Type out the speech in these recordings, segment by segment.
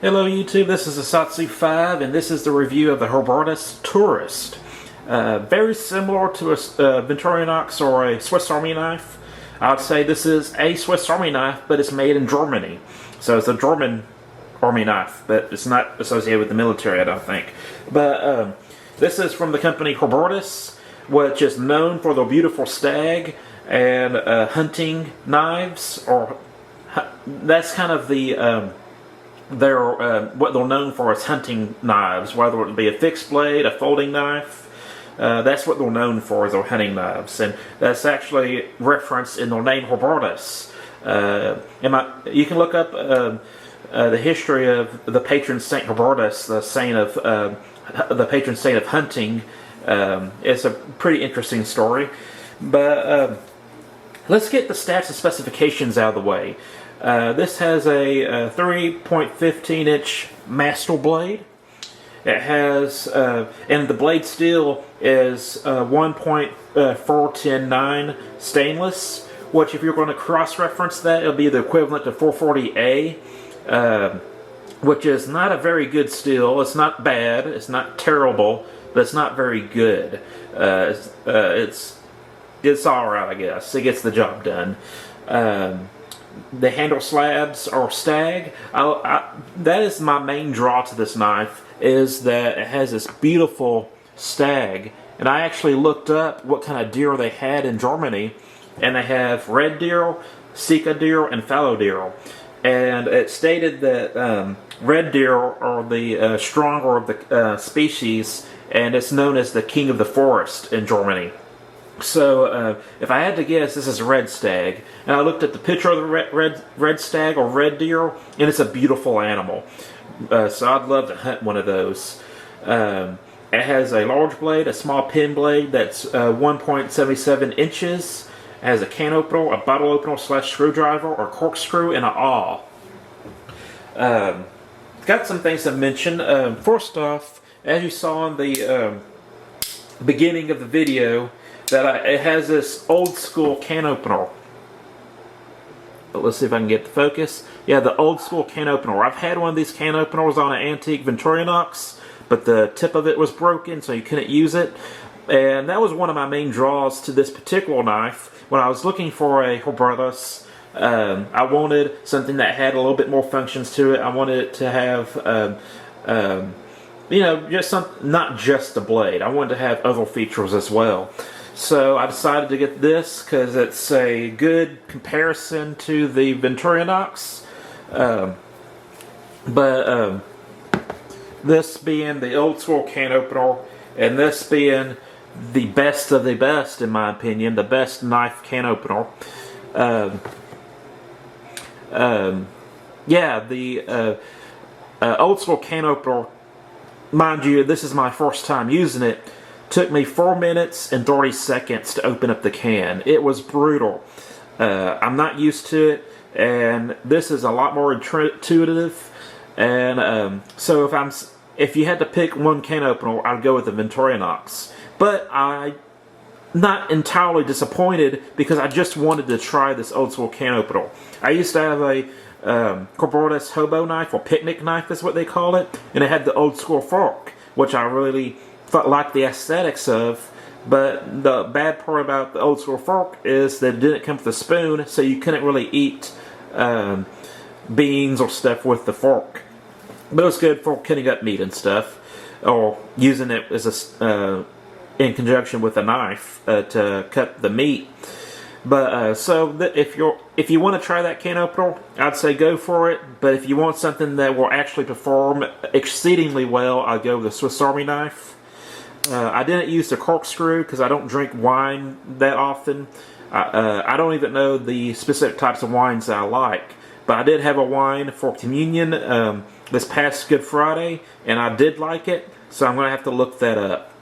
Hello YouTube, this is Asatsu5 and this is the review of the Hubertus Tourist. Very similar to a Victorinox or a Swiss Army knife. I would say this is a Swiss Army knife, but it's made in Germany. So it's a German Army knife, but it's not associated with the military, I don't think. But this is from the company Hubertus, which is known for the beautiful stag and hunting knives. Or that's kind of the what they're known for is hunting knives, whether it be a fixed blade, a folding knife. That's what they're known for, is their hunting knives, and that's actually referenced in their name, Hubertus. You can look up the history of the patron saint Hubertus, the patron saint of hunting. It's a pretty interesting story, but let's get the stats and specifications out of the way. This has a 3.15-inch Mastel blade. It has, and the blade steel is 1.410.9 stainless, which if you're going to cross-reference that, it'll be the equivalent to 440A, which is not a very good steel. It's not bad, it's not terrible, but it's not very good. It's alright, I guess. It gets the job done. The handle slabs are stag. That is my main draw to this knife, is that it has this beautiful stag. And I actually looked up what kind of deer they had in Germany, and they have red deer, Sika deer, and fallow deer. And it stated that red deer are the stronger of the species, and it's known as the king of the forest in Germany. So, if I had to guess, this is a red stag. And I looked at the picture of the red stag or red deer, and it's a beautiful animal. So I'd love to hunt one of those. It has a large blade, a small pin blade that's 1.77 inches. It has a can opener, a bottle opener / screwdriver or corkscrew, and an awl. Got some things to mention. First off, as you saw in the beginning of the video, that it has this old school can opener. But let's see if I can get the focus. Yeah, the old school can opener. I've had one of these can openers on an antique Victorinox, but the tip of it was broken, so you couldn't use it. And that was one of my main draws to this particular knife. When I was looking for a Hubertus, I wanted something that had a little bit more functions to it. I wanted it to have you know, just not just the blade. I wanted to have other features as well. So I decided to get this because it's a good comparison to the Victorinox. This being the old school can opener, and this being the best of the best, in my opinion, the best knife can opener. Yeah, the old school can opener, mind you, this is my first time using it. Took me 4 minutes and 30 seconds to open up the can. It was brutal. I'm not used to it, and this is a lot more intuitive. And so if you had to pick one can opener, I'd go with the Victorinox. But I'm not entirely disappointed because I just wanted to try this old school can opener. I used to have a Hubertus hobo knife, or picnic knife is what they call it, and it had the old school fork, which I really like the aesthetics of. But the bad part about the old school fork is that it didn't come with a spoon, so you couldn't really eat beans or stuff with the fork. But it was good for cutting up meat and stuff, or using it as in conjunction with a knife to cut the meat. But if you want to try that can opener, I'd say go for it. But if you want something that will actually perform exceedingly well, I'd go with the Swiss Army knife. I didn't use the corkscrew because I don't drink wine that often. I don't even know the specific types of wines that I like. But I did have a wine for communion this past Good Friday, and I did like it, so I'm going to have to look that up.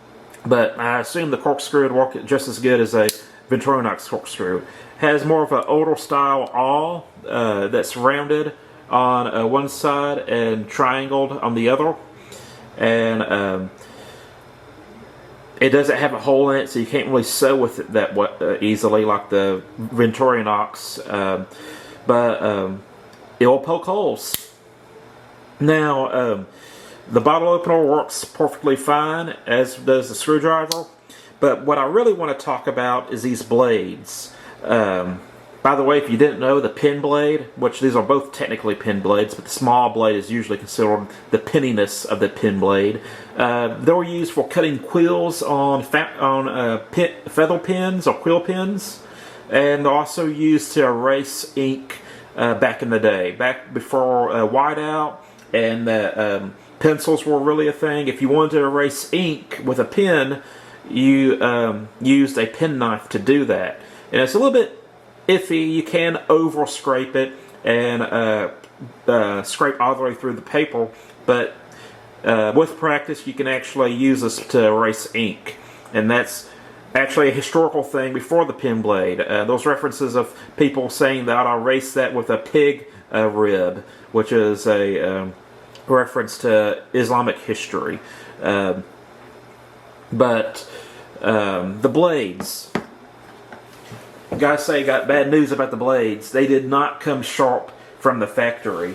But I assume the corkscrew would work just as good as a Victorinox corkscrew. Has more of an older style awl that's rounded on one side and triangled on the other. And it doesn't have a hole in it, so you can't really sew with it that easily like the Victorinox. But it will poke holes. Now, the bottle opener works perfectly fine, as does the screwdriver. But what I really want to talk about is these blades. By the way, if you didn't know, the pen blade, which these are both technically pen blades, but the small blade is usually considered the penniness of the pen blade. They were used for cutting quills on feather pens or quill pens, and they're also used to erase ink back in the day, back before whiteout and pencils were really a thing. If you wanted to erase ink with a pen, you used a penknife to do that, and it's a little bit iffy. You can over scrape it and scrape all the way through the paper, but with practice you can actually use this to erase ink, and that's actually a historical thing before the pen blade. Those references of people saying that I'll erase that with a pig rib, which is a reference to Islamic history. But the blades, gotta say, got bad news about the blades. They did not come sharp from the factory.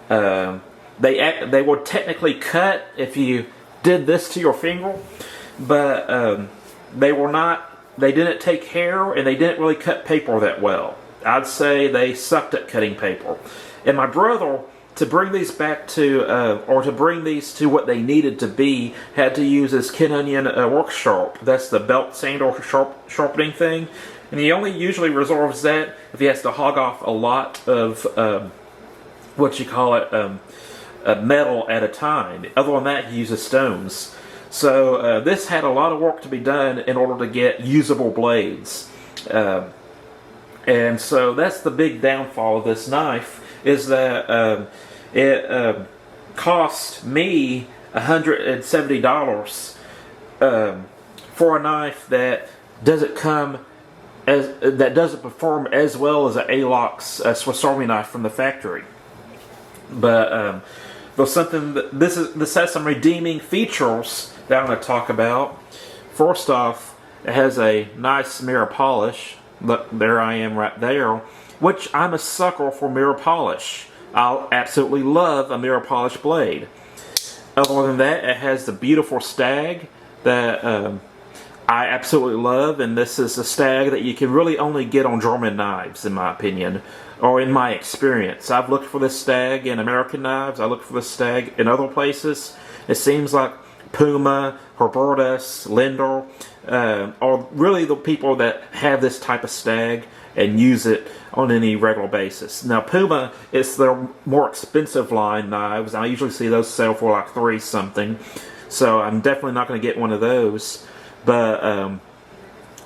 They would technically cut if you did this to your finger, but they were not. They didn't take hair, and they didn't really cut paper that well. I'd say they sucked at cutting paper. And my brother, to bring these back to, or to bring these to what they needed to be, had to use his Ken Onion work sharp. That's the belt sander or sharpening thing. And he only usually resolves that if he has to hog off a lot of, metal at a time. Other than that, he uses stones. So this had a lot of work to be done in order to get usable blades. And so that's the big downfall of this knife, is that it cost me $170 for a knife that doesn't perform as well as an A-Lox Swiss Army knife from the factory. But there's something that this has some redeeming features that I'm going to talk about. First off, it has a nice mirror polish. Look, there I am right there, which I'm a sucker for mirror polish. I'll absolutely love a mirror polish blade. Other than that, it has the beautiful stag that I absolutely love, and this is a stag that you can really only get on German knives, in my opinion, or in my experience. I've looked for this stag in American knives. I looked for this stag in other places. It seems like Puma, Hubertus, Linder, are really the people that have this type of stag and use it on any regular basis. Now, Puma is their more expensive line knives. I usually see those sell for like $3 something, so I'm definitely not going to get one of those. But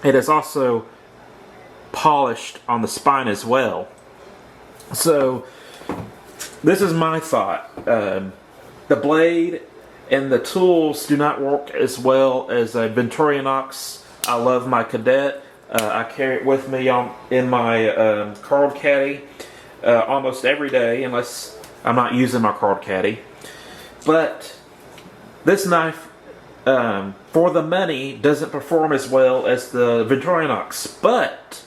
it is also polished on the spine as well. So this is my thought. The blade and the tools do not work as well as a Victorinox. I love my Cadet. I carry it with me in my card caddy almost every day, unless I'm not using my card caddy. But this knife, for the money, doesn't perform as well as the Victorinox. But,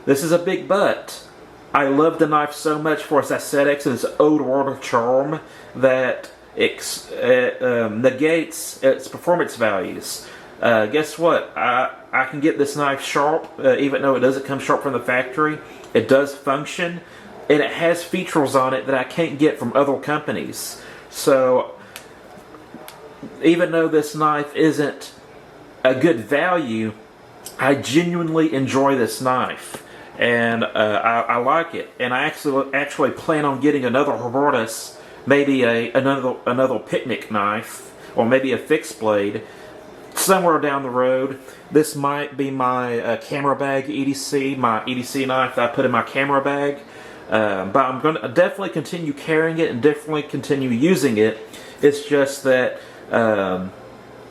this is a big but, I love the knife so much for its aesthetics and its old world charm that it negates its performance values. Guess what? I can get this knife sharp, even though it doesn't come sharp from the factory. It does function, and it has features on it that I can't get from other companies. So, even though this knife isn't a good value, I genuinely enjoy this knife, and I like it. And I actually plan on getting another Hubertus, maybe another picnic knife, or maybe a fixed blade, somewhere down the road. This might be my camera bag EDC, my EDC knife that I put in my camera bag. But I'm going to definitely continue carrying it and definitely continue using it. It's just that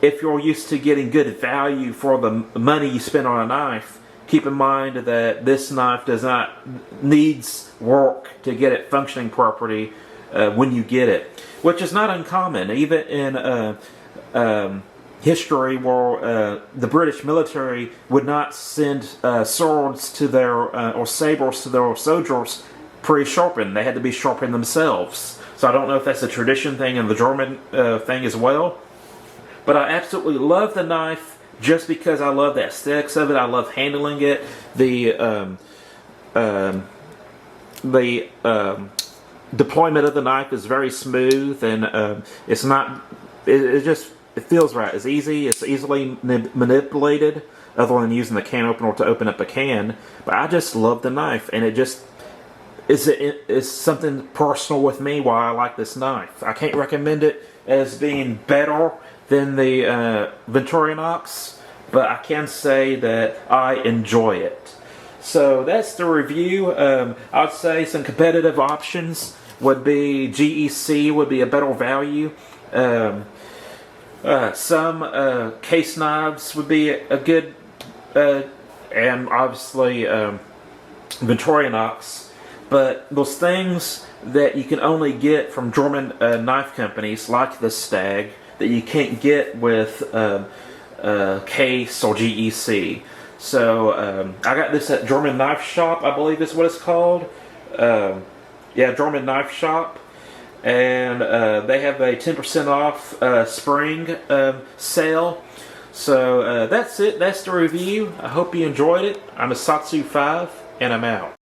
if you're used to getting good value for the money you spend on a knife, keep in mind that this knife needs work to get it functioning properly when you get it, which is not uncommon. Even in history, where the British military would not send swords to their or sabers to their soldiers pre-sharpened. They had to be sharpened themselves. So I don't know if that's a tradition thing and the German thing as well. But I absolutely love the knife just because I love the aesthetics of it. I love handling it. The deployment of the knife is very smooth, and it's not. It feels right. It's easy. It's easily manipulated, other than using the can opener to open up a can. But I just love the knife, and it just is something personal with me why I like this knife. I can't recommend it as being better than the Victorinox, but I can say that I enjoy it. So that's the review. I'd say some competitive options would be GEC would be a better value. Some case knives would be a good, and obviously Victorinox. But those things that you can only get from German knife companies like the Stag that you can't get with Case or GEC. So I got this at German Knife Shop, I believe is what it's called. Yeah, German Knife Shop. And they have a 10% off spring sale. So that's it. That's the review. I hope you enjoyed it. I'm a Satsu 5, and I'm out.